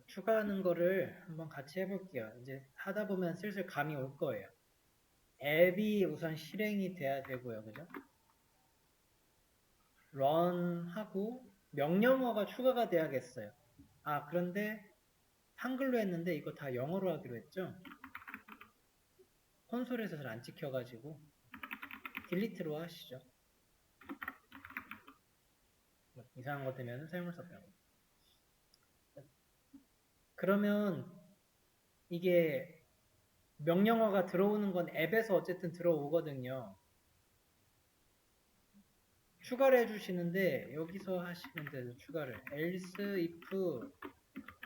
추가하는 거를 한번 같이 해볼게요. 이제 하다 보면 슬슬 감이 올 거예요. 앱이 우선 실행이 돼야 되고요. 그죠? run 하고 명령어가 추가가 돼야겠어요. 아, 그런데 한글로 했는데 이거 다 영어로 하기로 했죠? 콘솔에서 잘 안 찍혀가지고 딜리트로 하시죠. 이상한 거 되면 사용할수 없다고. 그러면 이게 명령어가 들어오는 건 앱에서 어쨌든 들어오거든요. 추가를 해주시는데 여기서 하시면 돼요. 추가를 else if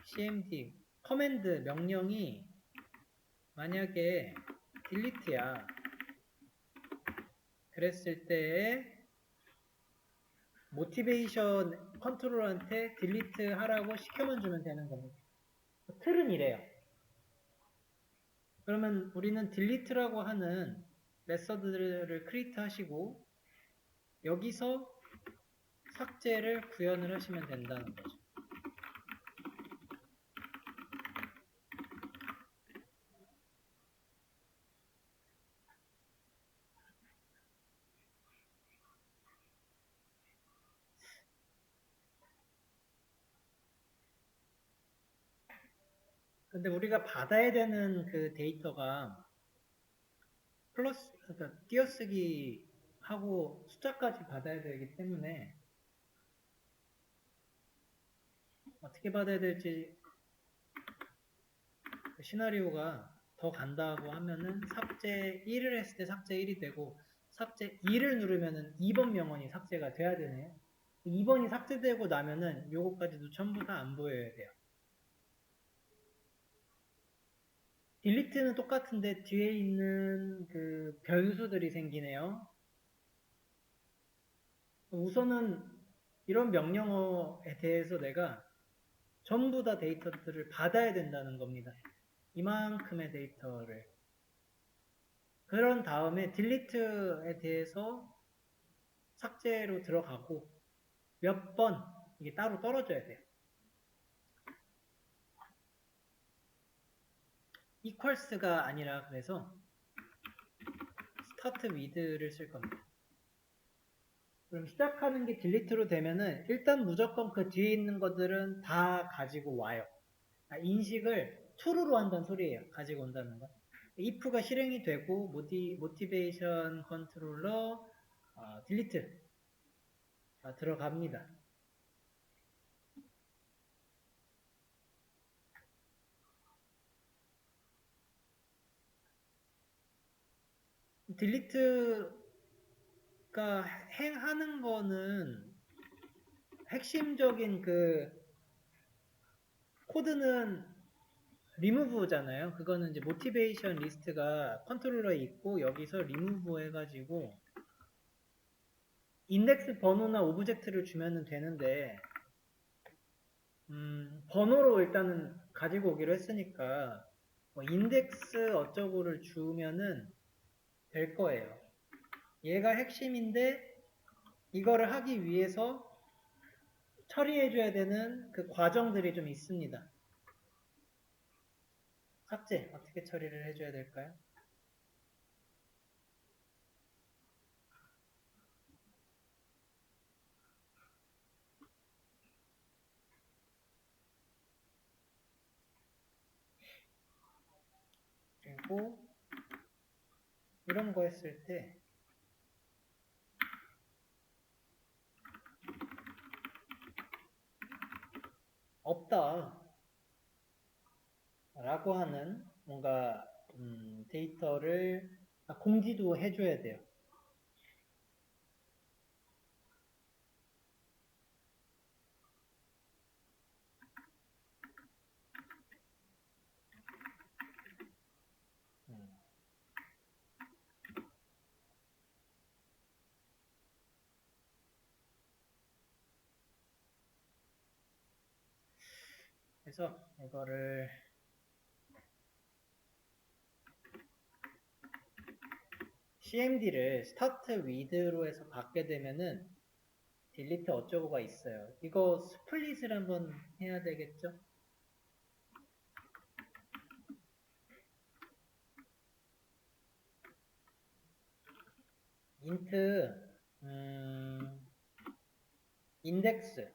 cmd 커맨드 명령이 만약에 delete야 그랬을 때에 모티베이션 컨트롤한테 딜리트 하라고 시켜만 주면 되는 겁니다. 틀은 이래요. 그러면 우리는 딜리트라고 하는 메서드를 크리에이트 하시고 여기서 삭제를 구현을 하시면 된다는 거죠. 근데 우리가 받아야 되는 그 데이터가 플러스, 그러니까 띄어쓰기 하고 숫자까지 받아야 되기 때문에 어떻게 받아야 될지 그 시나리오가 더 간다고 하면은 삭제 1을 했을 때 삭제 1이 되고 삭제 2를 누르면은 2번 명언이 삭제가 돼야 되네요. 2번이 삭제되고 나면은 요거까지도 전부 다 안 보여야 돼요. 딜리트는 똑같은데 뒤에 있는 그 변수들이 생기네요. 우선은 이런 명령어에 대해서 내가 전부 다 데이터들을 받아야 된다는 겁니다. 이만큼의 데이터를. 그런 다음에 딜리트에 대해서 삭제로 들어가고 몇 번 이게 따로 떨어져야 돼요. equals가 아니라 그래서 start with를 쓸 겁니다. 그럼 시작하는 게 딜리트로 되면은 일단 무조건 그 뒤에 있는 것들은 다 가지고 와요. 인식을 true로 한다는 소리예요. 가지고 온다는 거. if가 실행이 되고 모티베이션 컨트롤러 딜리트 들어갑니다. 딜리트가 행하는 거는 핵심적인 그 코드는 리무브잖아요. 그거는 이제 모티베이션 리스트가 컨트롤러에 있고 여기서 리무브 해가지고 인덱스 번호나 오브젝트를 주면 되는데 번호로 일단은 가지고 오기로 했으니까 뭐 인덱스 어쩌고를 주면은 될 거예요. 얘가 핵심인데 이거를 하기 위해서 처리해줘야 되는 그 과정들이 좀 있습니다. 삭제 어떻게 처리를 해줘야 될까요? 그리고 이런 거 했을 때 없다 라고 하는 뭔가 데이터를 공지도 해줘야 돼요. 그래서 이거를 cmd를 start with로 해서 받게 되면은 delete 어쩌고가 있어요. 이거 스플릿을 한번 해야 되겠죠? int 인덱스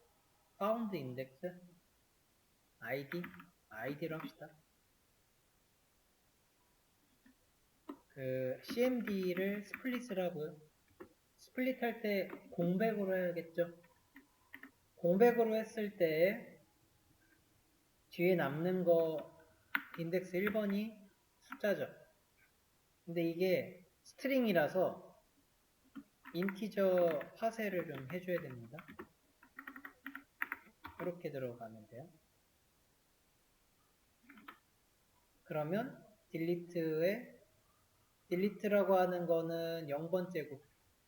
found 인덱스 id로 합시다. 그 cmd를 스플릿을 하고요. 스플릿 할 때 공백으로 해야겠죠. 공백으로 했을 때 뒤에 남는 거 인덱스 1번이 숫자죠. 근데 이게 스트링이라서 인티저 파쇄를 좀 해줘야 됩니다. 이렇게 들어가면 돼요. 그러면 딜리트라고 하는 거는 0번째고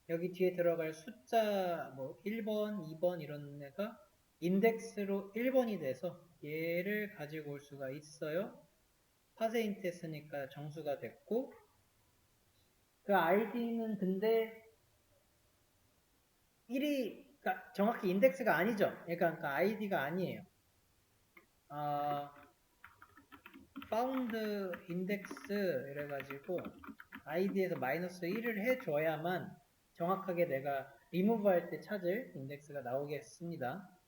여기 뒤에 들어갈 숫자 뭐 1번, 2번 이런 애가 인덱스로 1번이 돼서 얘를 가지고 올 수가 있어요. 파세 인트 했으니까 정수가 됐고 그 id는 근데 1이 그러니까 정확히 인덱스가 아니죠. 그러니까 id가 아니에요. found index 이래가지고 id에서 마이너스 1을 해줘야만 정확하게 내가 remove 할 때 찾을 인덱스가 나오겠습니다.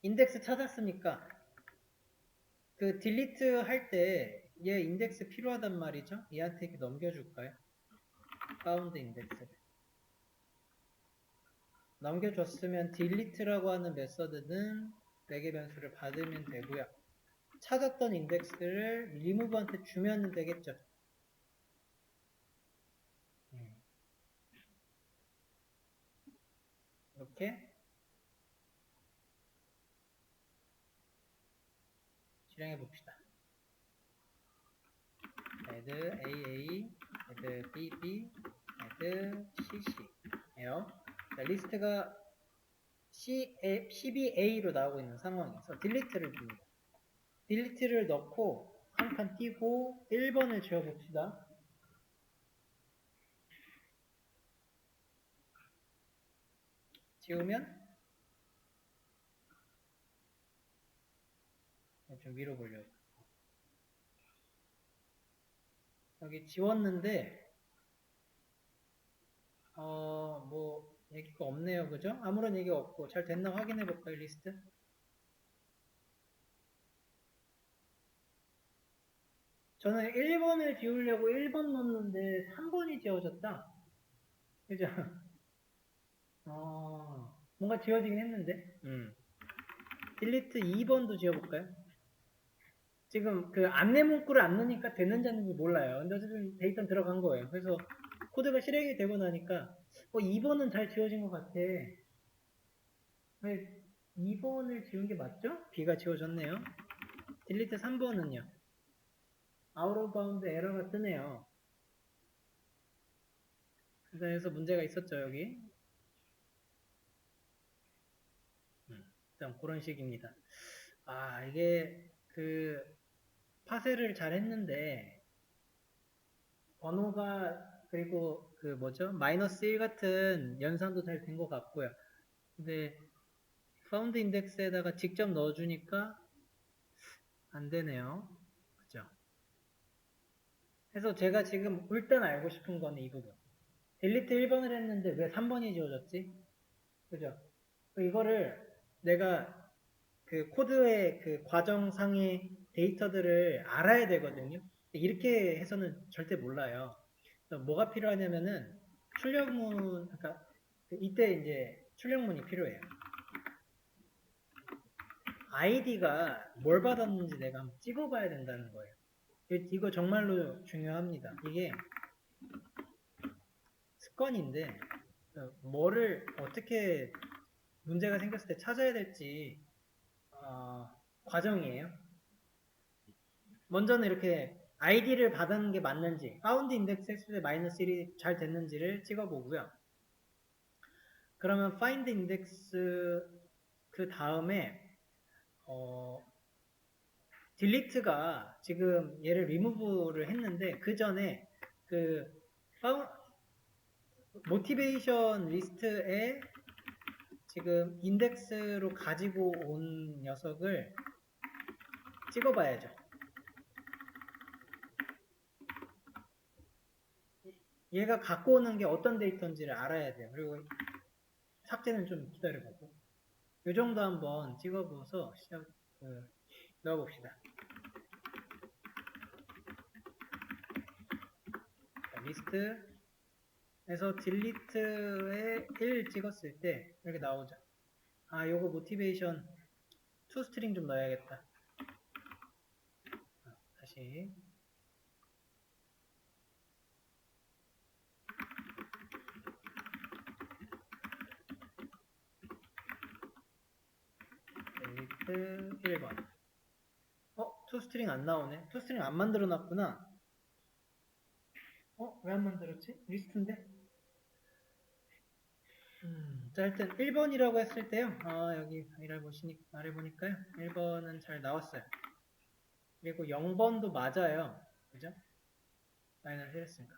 인덱스 찾았으니까 그 딜리트 할 때 얘 인덱스 필요하단 말이죠. 얘한테 이렇게 넘겨줄까요? found 인덱스를 넘겨줬으면 딜리트라고 하는 메서드는 매개 변수를 받으면 되고요. 찾았던 인덱스를 remove한테 주면 되겠죠. 이렇게 실행해 봅시다. add AA, add BB, add CC 에요. 자, 리스트가 CBA로 나오고 있는 상황에서 딜리트를 줍니다. 딜리트를 넣고 한 칸 띄고 1번을 지워봅시다. 지우면 좀 위로 볼려요. 여기 지웠는데 뭐 얘기가 없네요. 그죠? 아무런 얘기가 없고 잘 됐나 확인해 볼까요? 리스트? 저는 1번을 지우려고 1번 넣었는데 3번이 지워졌다. 그죠? 뭔가 지워지긴 했는데 딜리트 2번도 지워볼까요? 지금 그 안내 문구를 안 넣으니까 됐는지 안 됐는지 몰라요. 근데 어쨌든 데이터는 들어간 거예요. 그래서 코드가 실행이 되고 나니까 2번은 잘 지워진 것 같아. 2번을 지운 게 맞죠? B가 지워졌네요. 딜리트 3번은요. out of bound 에러가 뜨네요. 그래서 문제가 있었죠, 여기. 일단 그런 식입니다. 이게 그 파쇄를 잘 했는데 번호가 그리고 그 뭐죠? 마이너스 1 같은 연산도 잘 된 것 같고요. 근데 파운드 인덱스에다가 직접 넣어주니까 안 되네요. 그죠? 그래서 제가 지금 일단 알고 싶은 거는 이 부분. 딜리트 1번을 했는데 왜 3번이 지워졌지? 그죠? 이거를 내가 그 코드의 그 과정상의 데이터들을 알아야 되거든요. 이렇게 해서는 절대 몰라요. 뭐가 필요하냐면은 출력문, 그러니까 이때 이제 출력문이 필요해요. 아이디가 뭘 받았는지 내가 한번 찍어봐야 된다는 거예요. 이거 정말로 중요합니다. 이게 습관인데 뭐를 어떻게 문제가 생겼을 때 찾아야 될지 과정이에요. 먼저는 이렇게 아이디를 받은 게 맞는지 found 인덱스 했을 때 마이너스 1이 잘 됐는지를 찍어보고요. 그러면 find 인덱스 그 다음에 delete가 지금 얘를 remove를 했는데 그 전에 그 motivation 리스트에 지금 인덱스로 가지고 온 녀석을 찍어봐야죠. 얘가 갖고 오는 게 어떤 데이터인지를 알아야 돼요. 그리고 삭제는 좀 기다려보고. 이 정도 한번 찍어보서 넣어봅시다. 리스트에서 딜리트에 1 찍었을 때 이렇게 나오죠. 아, 요거 모티베이션 toString 좀 넣어야겠다. 다시 딜리트 1번. toString 안 나오네. toString 안 만들어 놨구나. 왜 안 만들었지? 리스트인데? 자, 일단 1번이라고 했을 때요. 여기 아래 보니까요. 1번은 잘 나왔어요. 그리고 0번도 맞아요. 그죠? 마이너스 했으니까.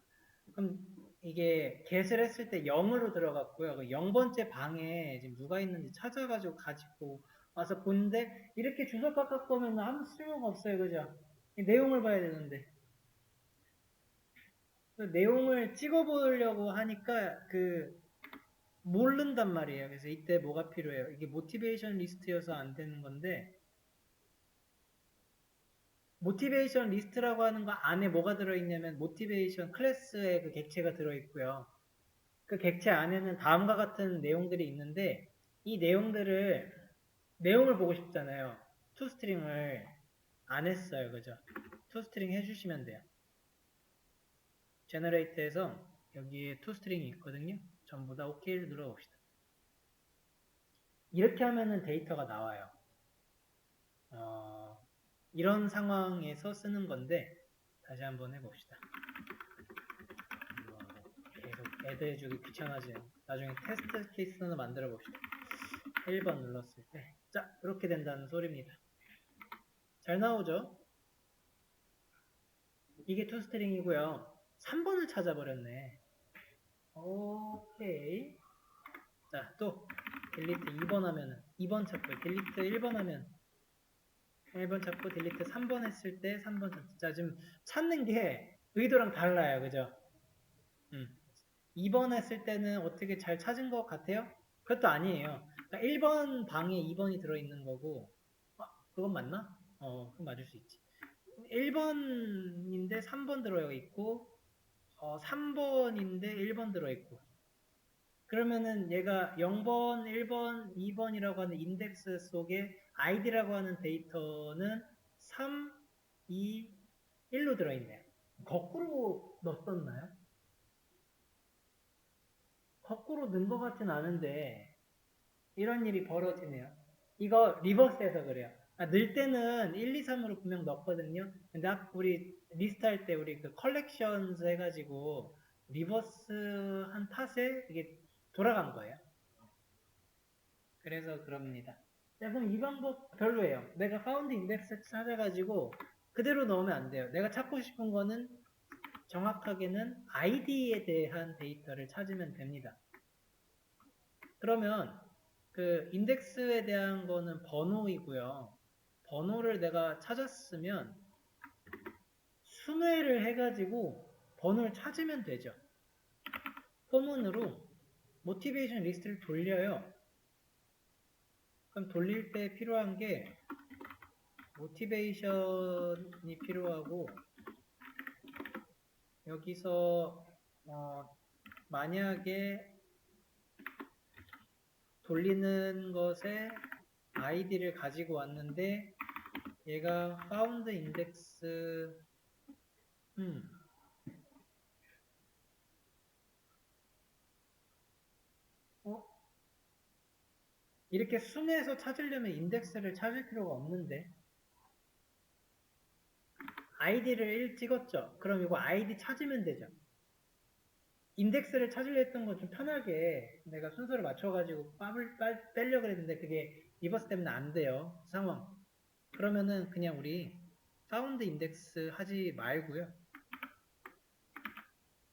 그럼 이게 get을 했을 때 0으로 들어갔고요. 그 0번째 방에 지금 누가 있는지 찾아가지고 가지고 와서 보는데 이렇게 주소 깎아 보면 아무 쓸모가 없어요. 그죠? 이 내용을 봐야 되는데. 그 내용을 찍어보려고 하니까 모른단 말이에요. 그래서 이때 뭐가 필요해요? 이게 모티베이션 리스트여서 안 되는 건데, 모티베이션 리스트라고 하는 거 안에 뭐가 들어있냐면 모티베이션 클래스의 그 객체가 들어있고요. 그 객체 안에는 다음과 같은 내용들이 있는데 이 내용을 보고 싶잖아요. toString을 안 했어요. 그죠? toString 해주시면 돼요. generate에서 여기에 toString이 있거든요. 전부 다 OK를 눌러봅시다. 이렇게 하면은 데이터가 나와요. 이런 상황에서 쓰는 건데 다시 한번 해봅시다. 계속 애드 해주기 귀찮아지는 나중에 테스트 케이스는 만들어 봅시다. 1번 눌렀을 때 자, 이렇게 된다는 소리입니다. 잘 나오죠? 이게 toString이고요. 3번을 찾아버렸네. 오케이. 자, 또 딜리트 2번 하면은 2번 찾고 딜리트 1번 하면 1번 찾고 딜리트 3번 했을 때 3번 찾고. 자, 지금 찾는 게 의도랑 달라요. 그죠? 2번 했을 때는 어떻게 잘 찾은 것 같아요? 그것도 아니에요. 그러니까 1번 방에 2번이 들어있는 거고 그건 맞나? 그건 맞을 수 있지. 1번인데 3번 들어있고 3번인데 1번 들어있고 그러면은 얘가 0번, 1번, 2번이라고 하는 인덱스 속에 id라고 하는 데이터는 3, 2, 1로 들어있네요. 거꾸로 넣었었나요? 거꾸로 넣은 것 같진 않은데 이런 일이 벌어지네요. 이거 리버스해서 그래요. 넣을 때는 1, 2, 3으로 분명 넣었거든요. 근데 우리 리스트 할 때 우리 그 컬렉션스 해가지고 리버스 한 탓에 이게 돌아간 거예요. 그래서 그럽니다. 자, 그럼 이 방법 별로예요. 내가 found index 찾아가지고 그대로 넣으면 안 돼요. 내가 찾고 싶은 거는 정확하게는 id에 대한 데이터를 찾으면 됩니다. 그러면 그 인덱스에 대한 거는 번호이고요. 번호를 내가 찾았으면 순회를 해가지고 번호를 찾으면 되죠. 포문으로 모티베이션 리스트를 돌려요. 그럼 돌릴 때 필요한 게 모티베이션이 필요하고 여기서 만약에 돌리는 것에 id를 가지고 왔는데 얘가 found index 이렇게 순회해서 찾으려면 인덱스를 찾을 필요가 없는데 id를 1 찍었죠. 그럼 이거 id 찾으면 되죠. 인덱스를 찾으려 했던 건 좀 편하게 내가 순서를 맞춰가지고 빼려고 했는데 그게 리버스 때문에 안 돼요. 상황. 그러면은 그냥 우리 found index 하지 말고요.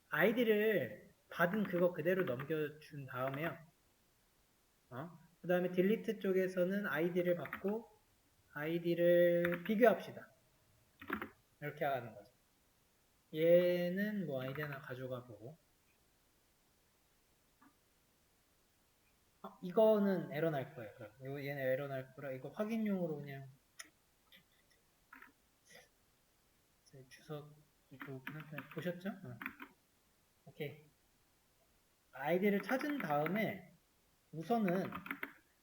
id를 받은 그거 그대로 넘겨준 다음에요. 그 다음에 delete 쪽에서는 id를 받고 id를 비교합시다. 이렇게 하는 거죠. 얘는 뭐 아이디 하나 가져가 보고 이거는 에러 날 거예요. 그럼 얘는 에러 날 거라 이거 확인용으로 그냥 제 주석 이거 보셨죠? 오케이. 아이디를 찾은 다음에 우선은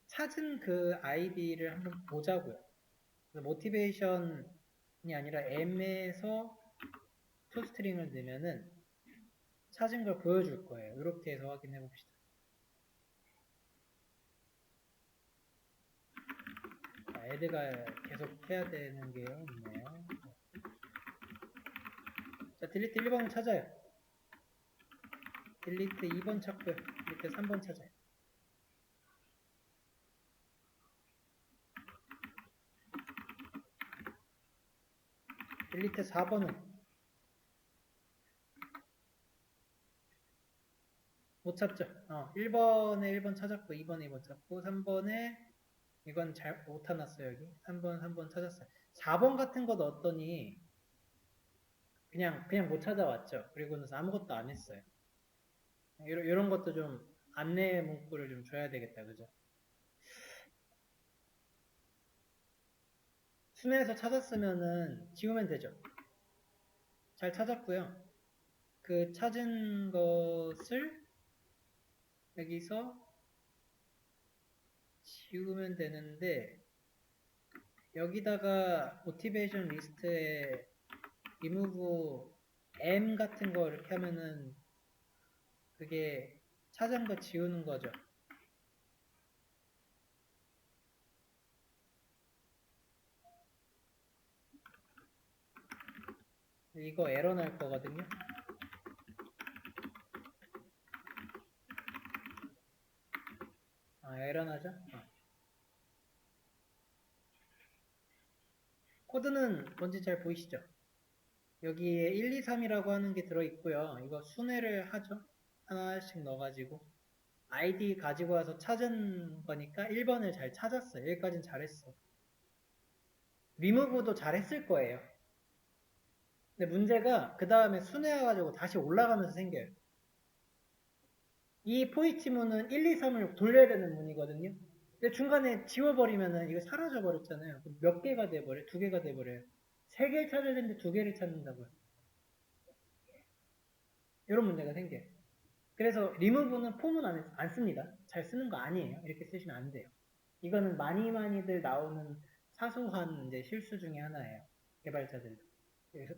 찾은 그 아이디를 한번 보자고요. 모티베이션이 아니라 M에서 toString을 넣으면은 찾은 걸 보여줄 거예요. 이렇게 해서 확인해 봅시다. 애드가 계속 해야 되는 게 있네요. 자, 딜리트 1번 찾아요. 딜리트 2번 찾고요. 딜리트 3번 찾아요. 딜리트 4번은 못 찾죠. 1번에 1번 찾았고 2번에 2번 찾고 3번에 이건 잘 못 찾았어요. 여기 3번 찾았어요. 4번 같은 거 넣었더니 그냥 못 찾아왔죠. 그리고는 아무것도 안 했어요. 이런 것도 좀 안내 문구를 좀 줘야 되겠다. 그죠? 순회에서 찾았으면은 지우면 되죠. 잘 찾았고요. 그 찾은 것을 여기서 지우면 되는데 여기다가 모티베이션 리스트에 remove m 같은 거 이렇게 하면은 그게 찾은 거 지우는 거죠. 이거 에러 날 거거든요. 에러 나죠? 코드는 뭔지 잘 보이시죠? 여기에 1, 2, 3이라고 하는 게 들어있고요. 이거 순회를 하죠. 하나씩 넣어가지고 아이디 가지고 와서 찾은 거니까 1번을 잘 찾았어요. 여기까지는 잘했어. 리무브도 잘했을 거예요. 근데 문제가 그 다음에 순회해가지고 다시 올라가면서 생겨요. 이 포이치 문은 1, 2, 3을 돌려야 되는 문이거든요. 근데 중간에 지워버리면은 이거 사라져버렸잖아요. 몇 개가 돼버려요? 2개가 돼버려요. 3개를 찾아야 되는데 2개를 찾는다고요. 이런 문제가 생겨요. 그래서 리무브는 폼은 안 씁니다. 잘 쓰는 거 아니에요. 이렇게 쓰시면 안 돼요. 이거는 많이들 나오는 사소한 이제 실수 중에 하나예요. 개발자들도. 그래서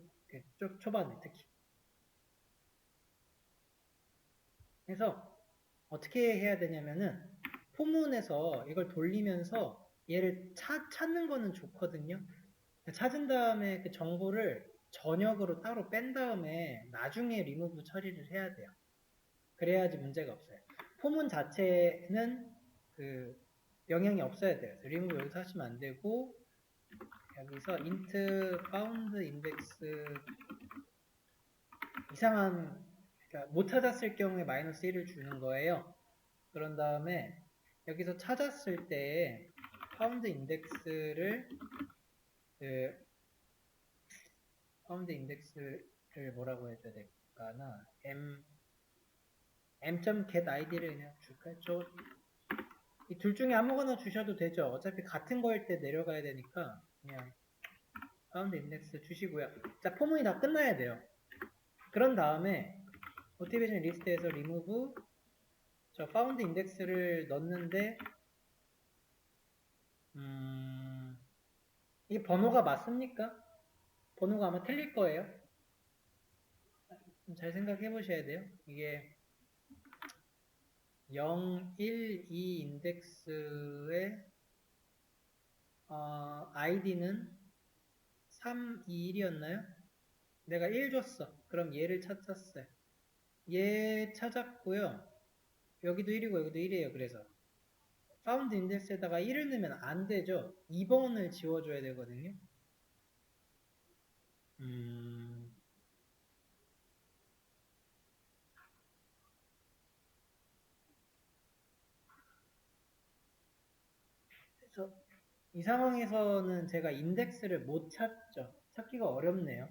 초반에 특히. 그래서 어떻게 해야 되냐면은 포문에서 이걸 돌리면서 얘를 찾는 거는 좋거든요. 찾은 다음에 그 정보를 전역으로 따로 뺀 다음에 나중에 리무브 처리를 해야 돼요. 그래야지 문제가 없어요. 포문 자체는 그 영향이 없어야 돼요. 리무브 여기서 하시면 안 되고 여기서 int found index 이상한 그러니까 못 찾았을 경우에 마이너스 1을 주는 거예요. 그런 다음에 여기서 찾았을 때 found index를 found index를 뭐라고 해야 될까나 m.get id를 그냥 줄까요? 이 둘 중에 아무거나 주셔도 되죠. 어차피 같은 거일 때 내려가야 되니까 그냥 found index 주시고요. 자, 포문이 다 끝나야 돼요. 그런 다음에 모티베이션 리스트에서 remove 저 found index를 넣는데 이게 번호가 맞습니까? 번호가 아마 틀릴 거예요. 잘 생각해 보셔야 돼요. 이게 0, 1, 2 인덱스의 id는 3, 2, 1이었나요? 내가 1 줬어. 그럼 얘를 찾았어요. 얘 찾았고요. 여기도 1이고 여기도 1이에요. 그래서 found index에다가 1을 넣으면 안 되죠. 2번을 지워줘야 되거든요. 그래서 이 상황에서는 제가 인덱스를 못 찾죠. 찾기가 어렵네요.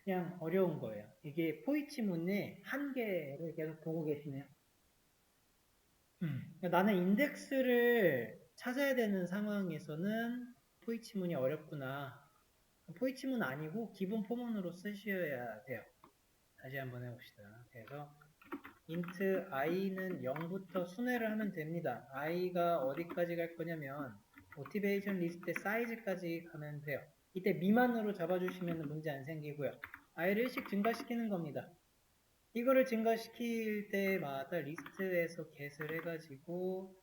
그냥 어려운 거예요. 이게 포이치문의 한계를 계속 보고 계시네요. 나는 인덱스를 찾아야 되는 상황에서는 포이치문이 어렵구나. 포이치문 아니고 기본 포문으로 쓰셔야 돼요. 다시 한번 해봅시다. 그래서 int i는 0부터 순회를 하면 됩니다. i가 어디까지 갈 거냐면 모티베이션 리스트의 사이즈까지 가면 돼요. 이때 미만으로 잡아주시면 문제 안 생기고요. i를 1씩 증가시키는 겁니다. 이거를 증가시킬 때마다 리스트에서 get을 해가지고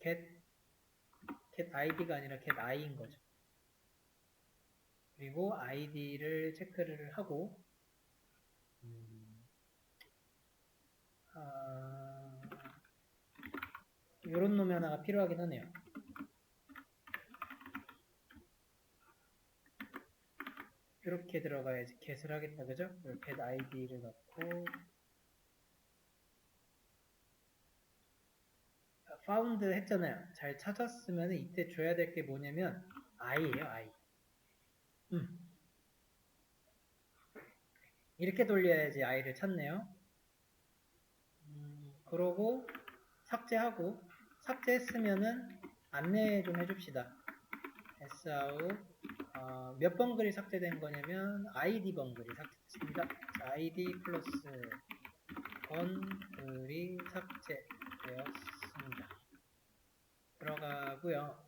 get id가 아니라 get i인 거죠. 그리고 id를 체크를 하고 이런 놈이 하나가 필요하긴 하네요. 이렇게 들어가야지 get을 하겠다, 그죠? get id를 넣고 found 했잖아요. 잘 찾았으면 이때 줘야 될 게 뭐냐면 i예요, i. 이렇게 돌려야지 i를 찾네요. 그러고 삭제하고 삭제했으면은 안내 좀 해줍시다. sout 몇 번 글이 삭제된 거냐면 id 번 글이 삭제됐습니다. 자, id 플러스 번 글이 삭제되었습니다. 들어가고요.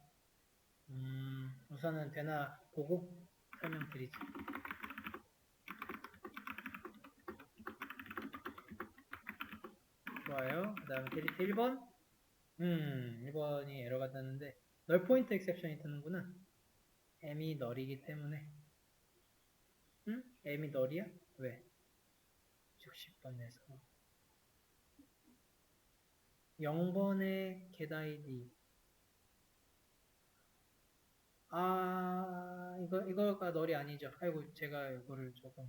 우선은 되나 보고 설명드리죠. 좋아요. 그 다음에 델리트 1번 1번이 에러가 떴는데 널 포인트 exception이 뜨는구나. m이 널이기 때문에 m이 널이야? 왜? 60번에서 0번의 get id 이거가 널이 아니죠. 아이고 제가 이거를 조금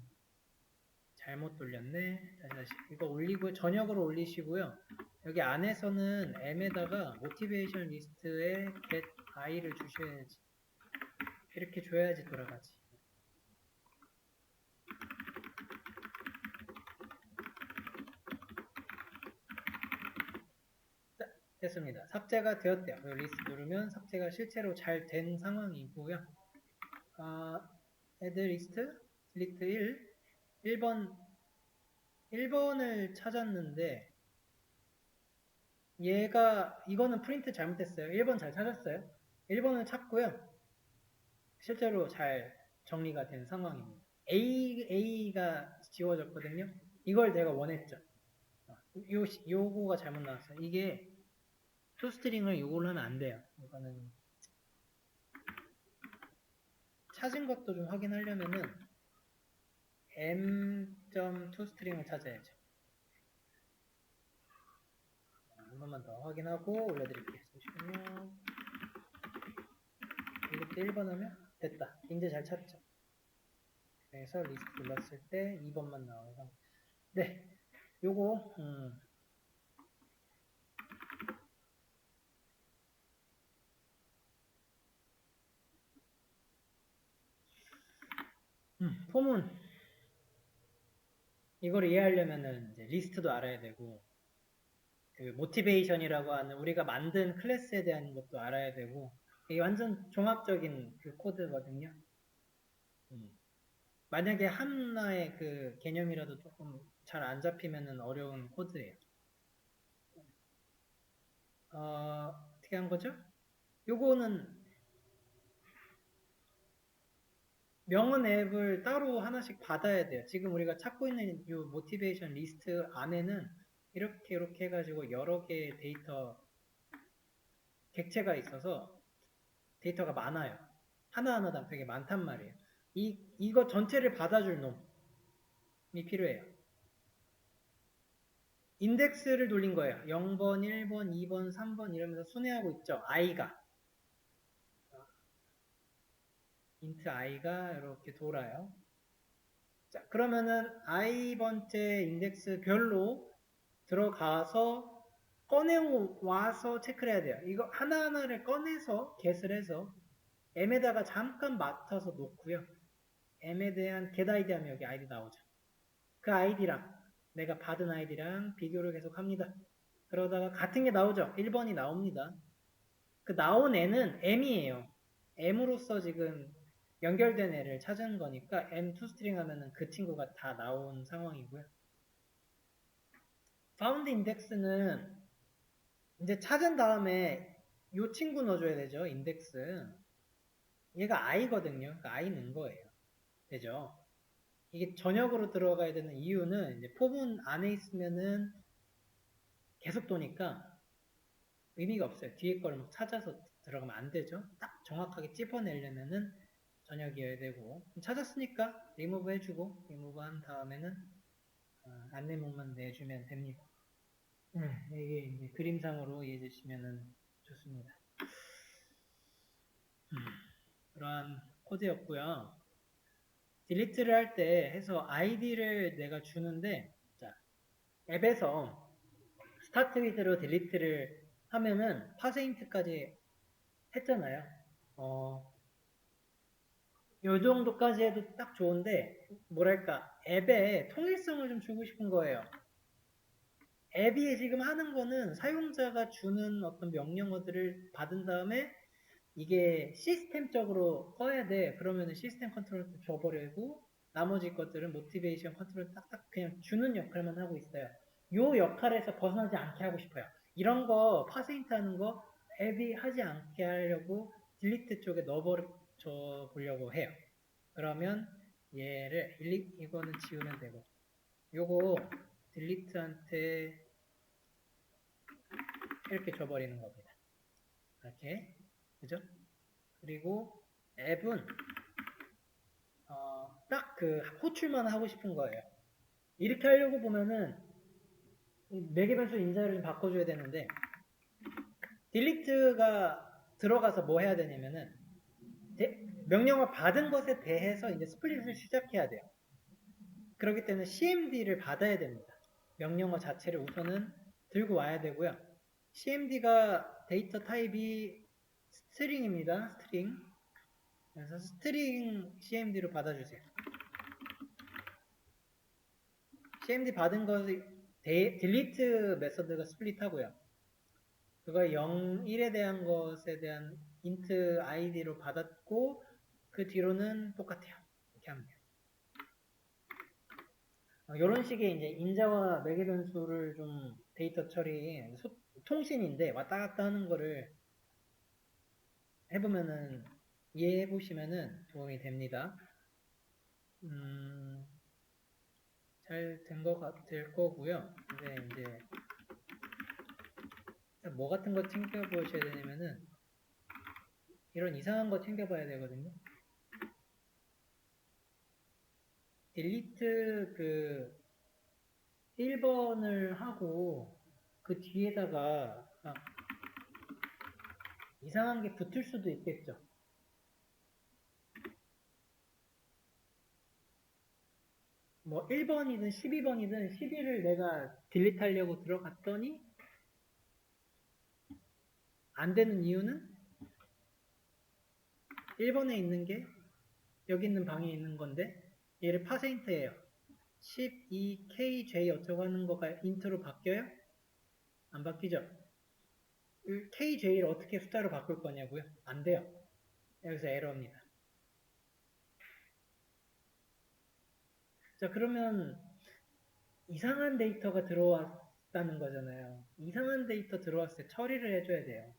잘못 돌렸네. 다시 이거 올리고 전역으로 올리시고요. 여기 안에서는 m에다가 모티베이션 리스트에 get i를 주셔야지. 이렇게 줘야지 돌아가지. 자, 됐습니다. 삭제가 되었대요. 리스트 누르면 삭제가 실제로 잘 된 상황이고요. add 리스트, delete 1번을 찾았는데 이거는 프린트 잘못했어요. 1번 잘 찾았어요. 1번을 찾고요. 실제로 잘 정리가 된 상황입니다. A가 지워졌거든요. 이걸 내가 원했죠. 요거가 잘못 나왔어요. 이게 toString을 요걸로 하면 안 돼요. 이거는 찾은 것도 좀 확인하려면은 m.toString을 찾아야죠. 한 번만 더 확인하고 올려드릴게요. 잠시만요. 이렇게 1번 하면 됐다. 이제 잘 찾죠. 그래서 리스트 눌렀을 때 2번만 나와서 네, 요거 포문 이걸 이해하려면은 이제 리스트도 알아야 되고 그 모티베이션이라고 하는 우리가 만든 클래스에 대한 것도 알아야 되고 이게 완전 종합적인 그 코드거든요. 만약에 하나의 그 개념이라도 조금 잘 안 잡히면은 어려운 코드예요. 어떻게 한 거죠? 요거는 명은 앱을 따로 하나씩 받아야 돼요. 지금 우리가 찾고 있는 이 모티베이션 리스트 안에는 이렇게 해가지고 여러 개의 데이터 객체가 있어서 데이터가 많아요. 하나하나당 되게 많단 말이에요. 이거 전체를 받아줄 놈이 필요해요. 인덱스를 돌린 거예요. 0번, 1번, 2번, 3번 이러면서 순회하고 있죠. i가. int i가 이렇게 돌아요. 자, 그러면은 i번째 인덱스 별로 들어가서 꺼내와서 체크를 해야 돼요. 이거 하나하나를 꺼내서 get을 해서 m에다가 잠깐 맡아서 놓고요. m에 대한 get id 하면 여기 id 나오죠. 그 id랑 내가 받은 id랑 비교를 계속 합니다. 그러다가 같은 게 나오죠. 1번이 나옵니다. 그 나온 애는 m이에요. m으로서 지금 연결된 애를 찾은 거니까 m toString 하면은 그 친구가 다 나온 상황이고요. found index는 이제 찾은 다음에 이 친구 넣어줘야 되죠. 인덱스. 얘가 i거든요. 그러니까 i 넣은 거예요. 되죠? 이게 전역으로 들어가야 되는 이유는 이제 포문 안에 있으면은 계속 도니까 의미가 없어요. 뒤에 거를 막 찾아서 들어가면 안 되죠. 딱 정확하게 찝어내려면은 전역이어야 되고 찾았으니까 리무브 해주고 리무브 한 다음에는 안내문만 내주면 됩니다. 이게 이제 그림상으로 이해해 주시면 좋습니다. 그러한 코드였고요. 딜리트를 할 때 해서 아이디를 내가 주는데 자, 앱에서 스타트 위드로 딜리트를 하면은 파세인트까지 했잖아요. 요 정도까지 해도 딱 좋은데 뭐랄까 앱에 통일성을 좀 주고 싶은 거예요. 앱이 지금 하는 거는 사용자가 주는 어떤 명령어들을 받은 다음에 이게 시스템적으로 써야 돼. 그러면은 시스템 컨트롤 줘버리고 나머지 것들은 모티베이션 컨트롤 딱딱 그냥 주는 역할만 하고 있어요. 요 역할에서 벗어나지 않게 하고 싶어요. 이런 거 파세인트 하는 거 앱이 하지 않게 하려고 딜리트 쪽에 넣어버려 보려고 해요. 그러면 얘를 이거는 지우면 되고 요거 딜리트한테 이렇게 줘버리는 겁니다. 이렇게 그죠? 그리고 앱은 딱 그 호출만 하고 싶은 거예요. 이렇게 하려고 보면은 매개 변수 인자를 좀 바꿔줘야 되는데 딜리트가 들어가서 뭐 해야 되냐면은 명령을 받은 것에 대해서 이제 스플릿을 시작해야 돼요. 그렇기 때문에 cmd를 받아야 됩니다. 명령어 자체를 우선은 들고 와야 되고요. cmd가 데이터 타입이 스트링입니다. 스트링. 그래서 스트링 cmd로 받아주세요. cmd 받은 거 딜리트 메서드가 스플릿하고요. 그거 0, 1에 대한 것에 대한 int id로 받았고 그 뒤로는 똑같아요. 이렇게 하면 돼요. 이런 식의 이제 인자와 매개 변수를 좀 데이터 처리 통신인데 왔다 갔다 하는 거를 해보면은 이해해 보시면은 도움이 됩니다. 잘 된 것 같을 거고요. 이제 뭐 같은 거 챙겨 보셔야 되냐면은 이런 이상한 거 챙겨 봐야 되거든요. 딜리트 그 1번을 하고 그 뒤에다가 이상한 게 붙을 수도 있겠죠. 뭐 1번이든 12번이든 12를 내가 딜리트 하려고 들어갔더니 안 되는 이유는 1번에 있는 게 여기 있는 방에 있는 건데 얘를 파세인트예요. 12kj 어쩌고 하는 거가 인트로 바뀌어요? 안 바뀌죠? kj를 어떻게 숫자로 바꿀 거냐고요? 안 돼요. 여기서 에러입니다. 자, 그러면 이상한 데이터가 들어왔다는 거잖아요. 이상한 데이터 들어왔을 때 처리를 해줘야 돼요.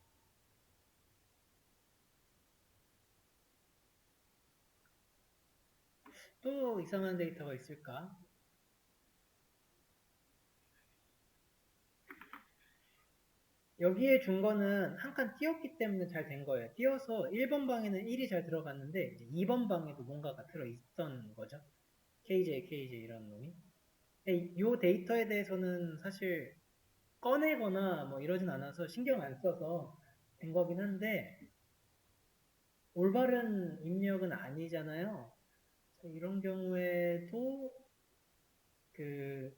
또 이상한 데이터가 있을까? 여기에 준 거는 한 칸 띄었기 때문에 잘 된 거예요. 띄어서 1번 방에는 1이 잘 들어갔는데 2번 방에도 뭔가가 들어있던 거죠. KJ 이런 놈이. 이 데이터에 대해서는 사실 꺼내거나 뭐 이러진 않아서 신경 안 써서 된 거긴 한데 올바른 입력은 아니잖아요. 이런 경우에도 그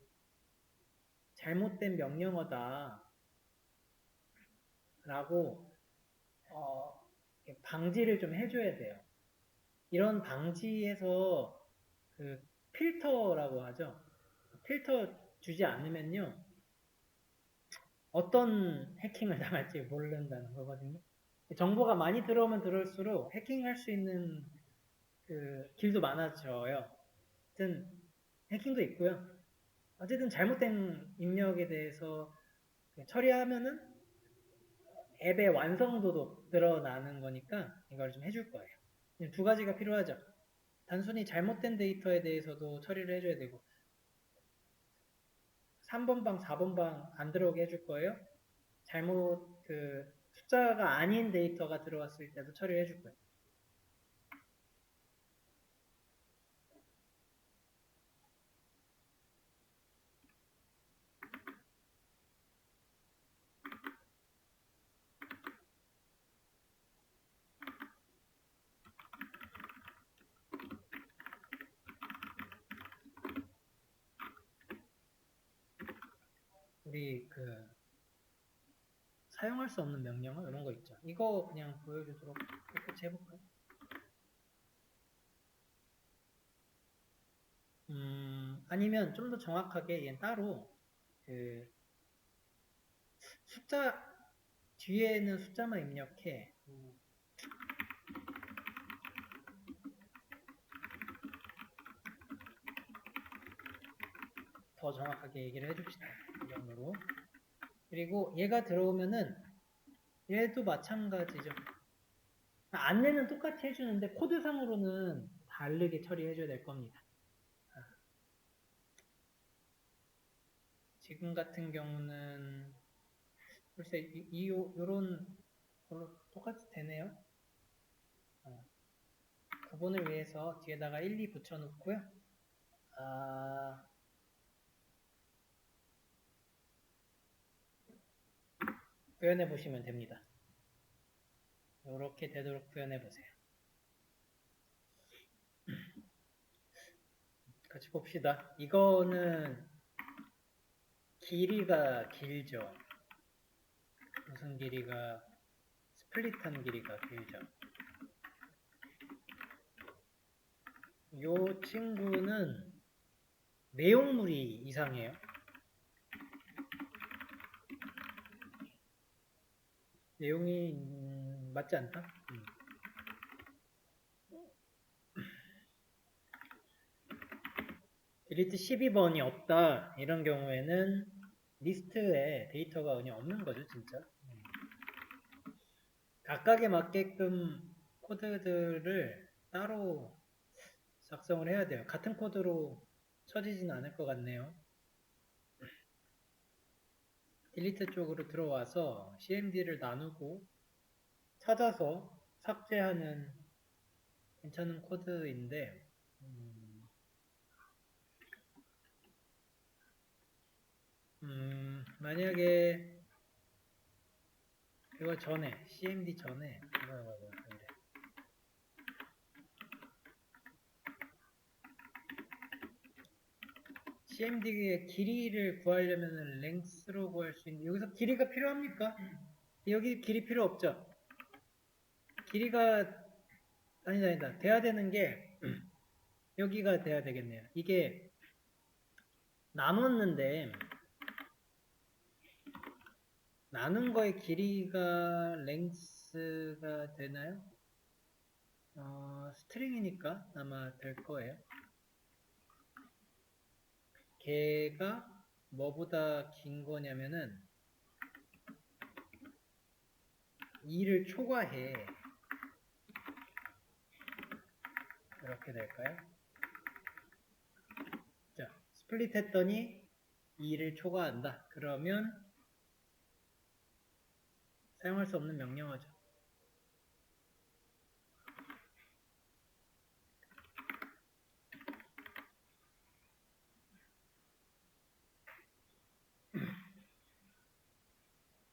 잘못된 명령어다 라고 방지를 좀 해줘야 돼요. 이런 방지에서 그 필터라고 하죠. 필터 주지 않으면요 어떤 해킹을 당할지 모른다는 거거든요. 정보가 많이 들어오면 들어올수록 해킹할 수 있는 그 길도 많아져요. 어쨌든 해킹도 있고요. 어쨌든 잘못된 입력에 대해서 처리하면은 앱의 완성도도 늘어나는 거니까 이걸 좀 해줄 거예요. 두 가지가 필요하죠. 단순히 잘못된 데이터에 대해서도 처리를 해줘야 되고 3번 방, 4번 방 안 들어오게 해줄 거예요. 잘못 그 숫자가 아닌 데이터가 들어왔을 때도 처리를 해줄 거예요. 우리 그 사용할 수 없는 명령어 이런 거 있죠. 이거 그냥 보여주도록 깨끗이 해볼까요? 아니면 좀 더 정확하게 얘는 따로 그 숫자 뒤에는 숫자만 입력해. 더 정확하게 얘기를 해줍시다. 이 정도로. 그리고 얘가 들어오면은 얘도 마찬가지죠. 안내는 똑같이 해주는데 코드상으로는 다르게 처리해줘야 될 겁니다. 지금 같은 경우는 글쎄 요런 걸로 똑같이 되네요. 구분을 위해서 뒤에다가 1, 2 붙여놓고요. 구현해 보시면 됩니다. 이렇게 되도록 구현해 보세요. 같이 봅시다. 이거는 길이가 길죠. 무슨 길이가 스플릿한 길이가 길죠. 요 친구는 내용물이 이상해요. 내용이 맞지 않다? 딜리트 12번이 없다 이런 경우에는 리스트에 데이터가 그냥 없는 거죠 진짜. 각각에 맞게끔 코드들을 따로 작성을 해야 돼요. 같은 코드로 쳐지진 않을 것 같네요. 딜리트 쪽으로 들어와서 cmd를 나누고 찾아서 삭제하는 괜찮은 코드인데 만약에 이거 전에 cmd 전에 cmd의 길이를 구하려면 length로 구할 수 있는 여기서 길이가 필요합니까? 여기 길이 필요 없죠? 길이가 아니다 돼야 되는 게 여기가 돼야 되겠네요. 이게 나눴는데 나눈 거의 길이가 length가 되나요? 스트링이니까 아마 될 거예요. 걔가 뭐보다 긴 거냐면은 2를 초과해. 이렇게 될까요? 자, 스플릿 했더니 2를 초과한다. 그러면 사용할 수 없는 명령어죠.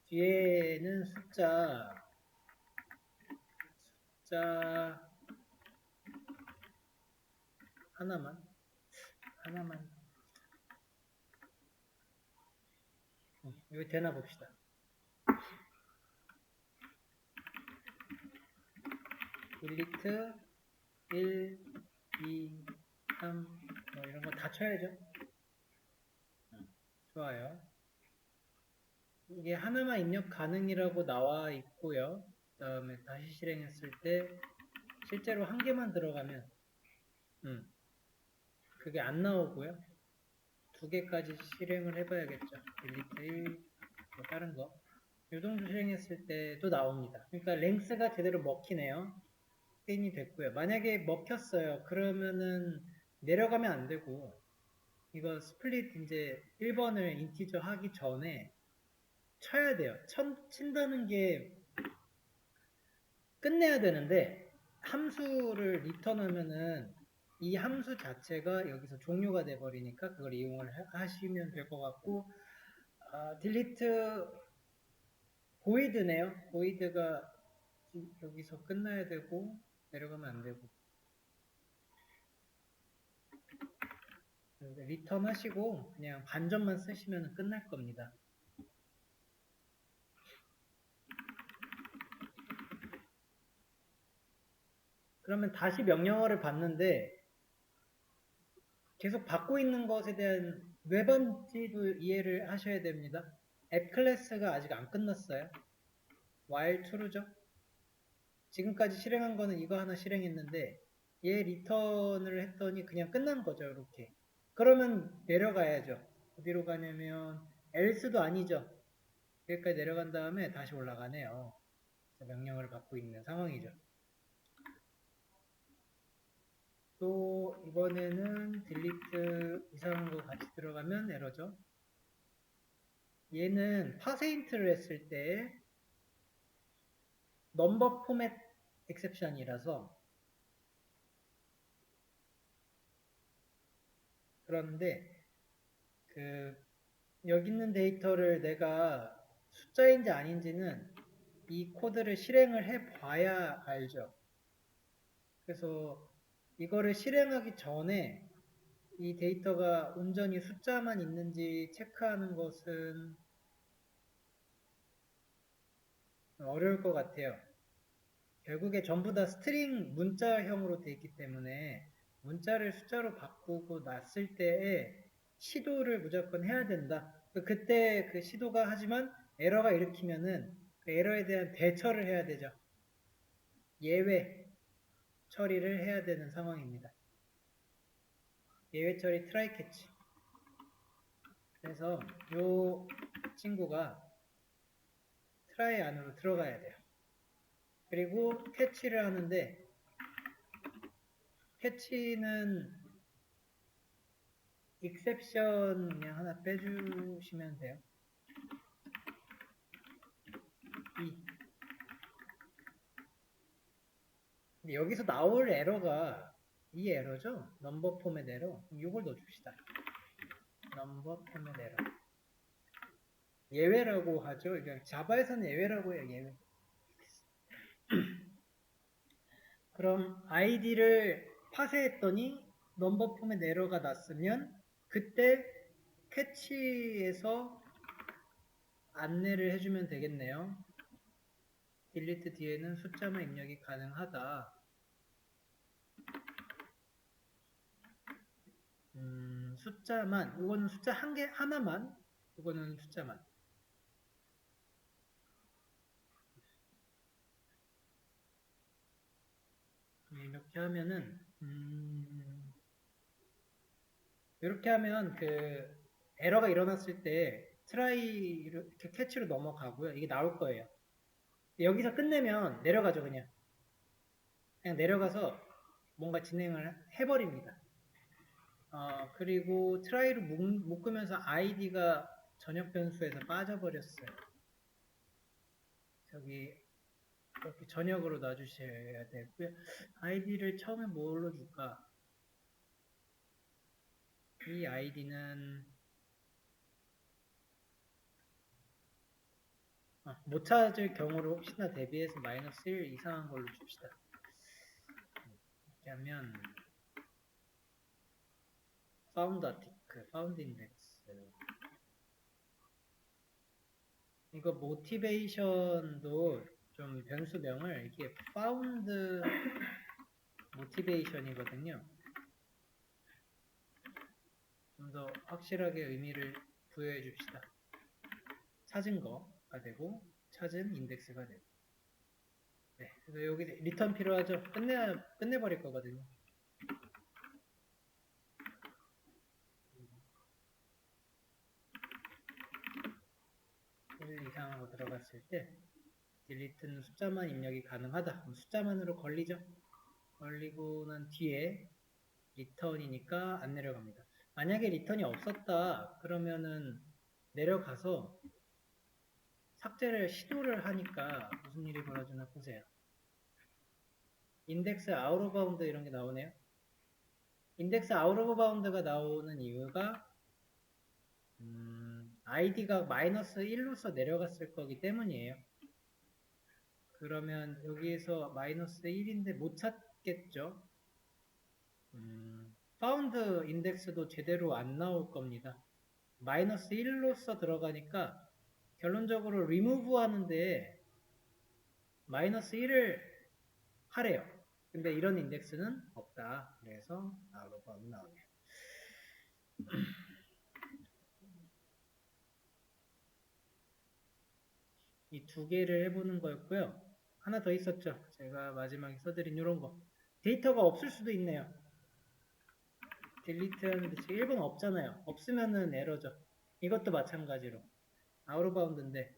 뒤에는 숫자 하나만 여기 되나 봅시다. 딜리트 1, 2, 3, 뭐 이런 거 다 쳐야죠. 좋아요. 이게 하나만 입력 가능이라고 나와 있고요. 그 다음에 다시 실행했을 때 실제로 한 개만 들어가면 그게 안 나오고요. 두 개까지 실행을 해봐야겠죠. 딜리트 1, 뭐 다른 거. 이 정도 실행했을 때도 나옵니다. 그러니까 랭스가 제대로 먹히네요. 스캔이 됐고요. 만약에 먹혔어요. 그러면은 내려가면 안 되고 이거 스플릿 이제 1번을 인티저 하기 전에 쳐야 돼요. 친다는 게 끝내야 되는데 함수를 리턴하면은 이 함수 자체가 여기서 종료가 돼 버리니까 그걸 이용을 하시면 될 것 같고 딜리트 보이드네요. 보이드가 여기서 끝나야 되고 내려가면 안 되고 리턴 하시고 그냥 반전만 쓰시면 끝날 겁니다. 그러면 다시 명령어를 받는데 계속 받고 있는 것에 대한 왜 받는지도 이해를 하셔야 됩니다. 앱 클래스가 아직 안 끝났어요. while true죠. 지금까지 실행한 거는 이거 하나 실행했는데 얘 리턴을 했더니 그냥 끝난 거죠. 이렇게. 그러면 내려가야죠. 어디로 가냐면 else도 아니죠. 여기까지 내려간 다음에 다시 올라가네요. 명령을 받고 있는 상황이죠. 또 이번에는 딜리트 이상한 거 같이 들어가면 에러죠. 얘는 파세인트를 했을 때 넘버 포맷 엑셉션이라서 그런데 여기 있는 데이터를 내가 숫자인지 아닌지는 이 코드를 실행을 해 봐야 알죠. 그래서 이거를 실행하기 전에 이 데이터가 온전히 숫자만 있는지 체크하는 것은 어려울 것 같아요. 결국에 전부 다 스트링 문자형으로 되어 있기 때문에 문자를 숫자로 바꾸고 났을 때에 시도를 무조건 해야 된다. 그때 그 시도가 하지만 에러가 일으키면은 그 에러에 대한 대처를 해야 되죠. 예외 처리를 해야 되는 상황입니다. 예외 처리 트라이 캐치. 그래서 이 친구가 트라이 안으로 들어가야 돼요. 그리고 캐치를 하는데 캐치는 exception 그냥 하나 빼주시면 돼요. 근데 여기서 나올 에러가 이 에러죠? 넘버 포맷 에러. 이걸 넣어줍시다. 넘버 포맷 에러. 예외라고 하죠. 그러니까 자바에서는 예외라고 해요. 예외. 그럼 id를 파쇄했더니 넘버 포맷 에러가 났으면 그때 캐치에서 안내를 해주면 되겠네요. 딜리트 뒤에는 숫자만 입력이 가능하다. 숫자만, 이거는 숫자 하나만, 이거는 숫자만. 이렇게 하면은, 이렇게 하면 에러가 일어났을 때 트라이 이렇게 캐치로 넘어가고요. 이게 나올 거예요. 여기서 끝내면 내려가죠, 그냥. 그냥 내려가서 뭔가 진행을 해버립니다. 그리고 트라이를 묶으면서 id가 전역 변수에서 빠져버렸어요. 저기 이렇게 전역으로 놔주셔야 되고요. id를 처음에 뭘로 줄까? 이 id는 못 찾을 경우를 혹시나 대비해서 -1 이상한 걸로 줍시다. 이렇게 하면 found article, found index 이거 motivation도 좀 변수명을 이게 found motivation이거든요. 좀 더 확실하게 의미를 부여해 줍시다. 찾은 거가 되고 찾은 인덱스가 되고. 네, 그래서 여기 리턴 필요하죠. 끝내버릴 거거든요. 이상하고 들어갔을 때 딜리트는 숫자만 입력이 가능하다. 그럼 숫자만으로 걸리죠. 걸리고 난 뒤에 리턴이니까 안 내려갑니다. 만약에 리턴이 없었다 그러면은 내려가서 삭제를 시도를 하니까 무슨 일이 벌어지나 보세요. 인덱스 아웃 오브 바운드 이런 게 나오네요. 인덱스 아웃 오브 바운드가 나오는 이유가 id가 마이너스 1로서 내려갔을 거기 때문이에요. 그러면 여기에서 마이너스 1인데 못 찾겠죠. 파운드 인덱스도 제대로 안 나올 겁니다. 마이너스 1로서 들어가니까 결론적으로 리무브 하는데 마이너스 1을 하래요. 근데 이런 인덱스는 없다. 그래서 아웃오브 안 나오네요. 이 두 개를 해보는 거였고요. 하나 더 있었죠. 제가 마지막에 써드린 이런 거. 데이터가 없을 수도 있네요. 딜리트 하는데 지금 1번 없잖아요. 없으면은 에러죠. 이것도 마찬가지로 아웃 오브 바운드인데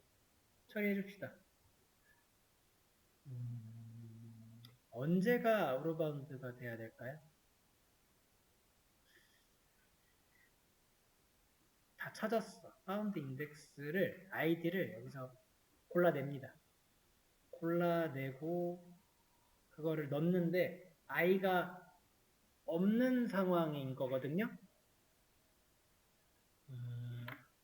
처리해 줍시다. 언제가 아웃 오브 바운드가 돼야 될까요? 다 찾았어. 파운드 인덱스를 id를 여기서 골라냅니다. 골라내고 그거를 넣는데 i가 없는 상황인 거거든요.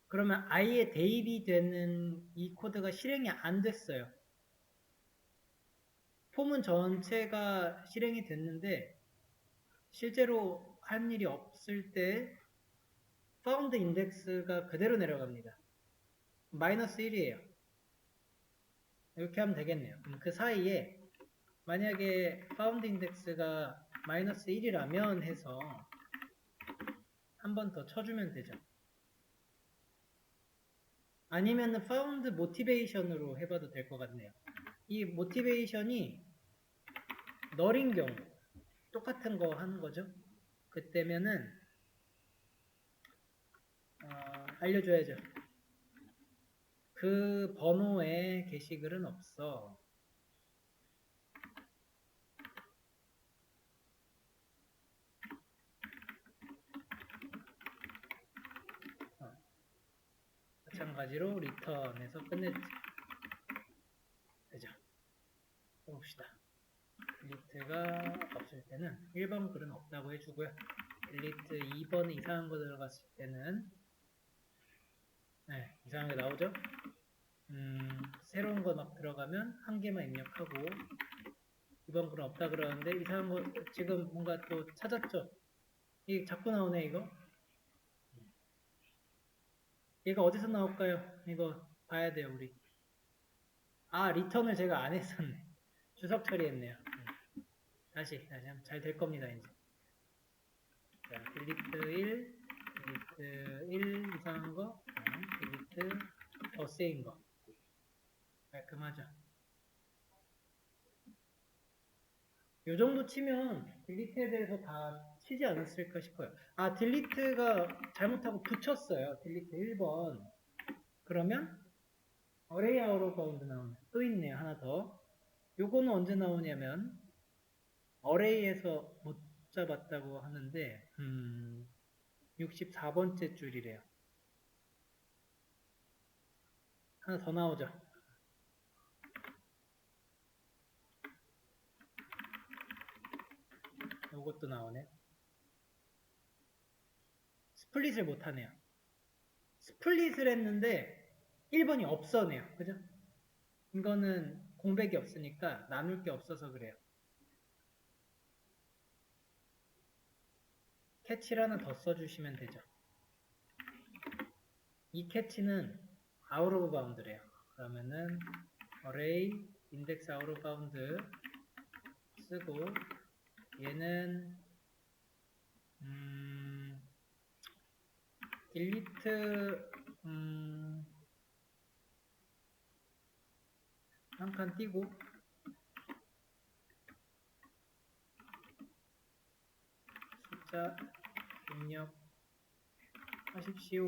그러면 i에 대입이 되는 이 코드가 실행이 안 됐어요. 폼은 전체가 실행이 됐는데 실제로 할 일이 없을 때 파운드 인덱스가 그대로 내려갑니다. 마이너스 1이에요. 이렇게 하면 되겠네요. 그 사이에 만약에 파운드 인덱스가 마이너스 1이라면 해서 한 번 더 쳐주면 되죠. 아니면은 found motivation으로 해봐도 될 것 같네요. 이 motivation이 널인 경우 똑같은 거 하는 거죠. 그때면은 알려줘야죠. 그 번호에 게시글은 없어. 마찬가지로 리턴에서 끝내주세요. 되죠. 해봅시다. 딜리트가 없을 때는 1번 글은 없다고 해주고요. 딜리트 2번 이상한 거 들어갔을 때는 네, 이상한 게 나오죠? 새로운 거 막 들어가면 한 개만 입력하고 이번 글은 없다 그러는데 이상한 거 지금 뭔가 또 찾았죠? 이게 자꾸 나오네 이거. 얘가 어디서 나올까요? 이거 봐야 돼요 우리. 아 리턴을 제가 안 했었네. 주석 처리했네요. 다시 하면 잘 될 겁니다 이제. 자, 딜리트 1, 딜리트 1 이상한 거, 딜리트 더 세인 거. 깔끔하죠. 요 정도 치면 딜리트에 대해서 다 치지 않았을까 싶어요. 아, 딜리트가 잘못하고 붙였어요. 딜리트 1번. 그러면 array out of bound 나오네. 또 있네요. 하나 더. 요거는 언제 나오냐면 array에서 못 잡았다고 하는데 64번째 줄이래요. 하나 더 나오죠. 요것도 나오네. 스플릿을 못하네요. 스플릿을 했는데 1번이 없어네요. 그죠? 이거는 공백이 없으니까 나눌 게 없어서 그래요. 캐치를 하나 더 써주시면 되죠. 이 캐치는 out of bound래요. 그러면은 array index out of bound 쓰고 얘는 delete 한 칸 띄고 숫자 입력하십시오.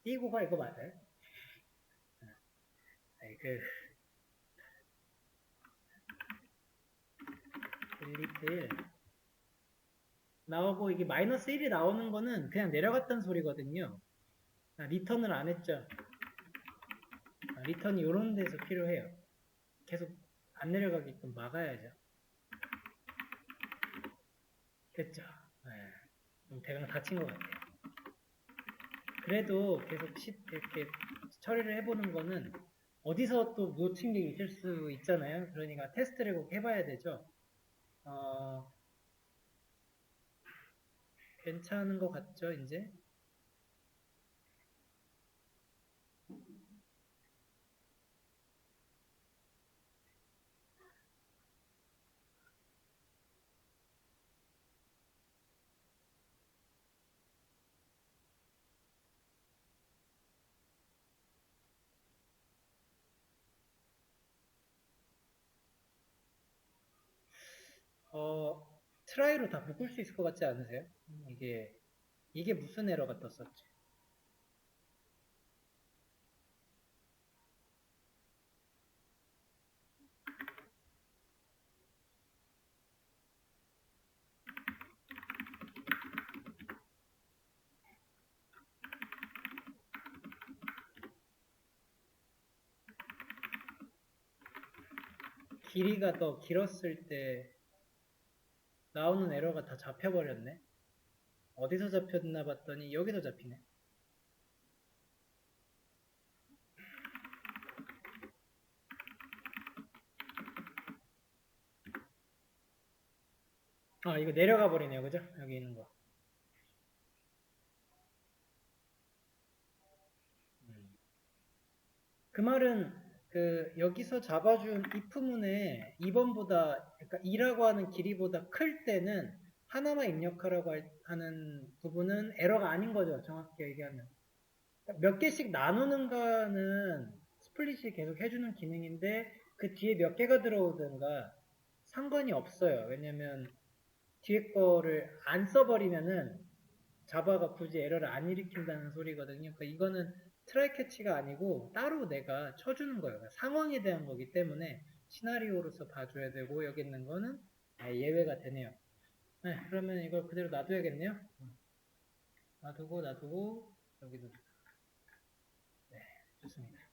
띄고가 이거 맞아요? delete 나오고 이게 마이너스 1이 나오는 거는 그냥 내려갔다는 소리거든요. 리턴을 안 했죠. 리턴이 이런 데서 필요해요. 계속 안 내려가게끔 막아야죠. 됐죠. 네. 대강 다친 것 같아요. 그래도 계속 이렇게 처리를 해보는 거는 어디서 또 놓친 게 있을 수 있잖아요. 그러니까 테스트를 꼭 해봐야 되죠. 괜찮은 것 같죠, 이제? 트라이로 다 묶을 수 있을 것 같지 않으세요? 이게 무슨 에러가 떴었지? 길이가 더 길었을 때 나오는 에러가 다 잡혀버렸네. 어디서 잡혔나 봤더니 여기서 잡히네. 이거 내려가 버리네요. 그죠? 여기 있는 거. 그 말은 여기서 잡아준 if문에 2번보다 그러니까 2라고 하는 길이보다 클 때는 하나만 입력하라고 하는 부분은 에러가 아닌 거죠. 정확히 얘기하면. 몇 개씩 나누는가는 스플릿이 계속 해주는 기능인데 그 뒤에 몇 개가 들어오든가 상관이 없어요. 왜냐면 뒤에 거를 안 써버리면은 자바가 굳이 에러를 안 일으킨다는 소리거든요. 그러니까 이거는 트라이 캐치가 아니고 따로 내가 쳐주는 거예요. 그러니까 상황에 대한 거기 때문에 시나리오로서 봐줘야 되고 여기 있는 거는 예외가 되네요. 네, 그러면 이걸 그대로 놔둬야겠네요. 놔두고 여기도 네, 좋습니다.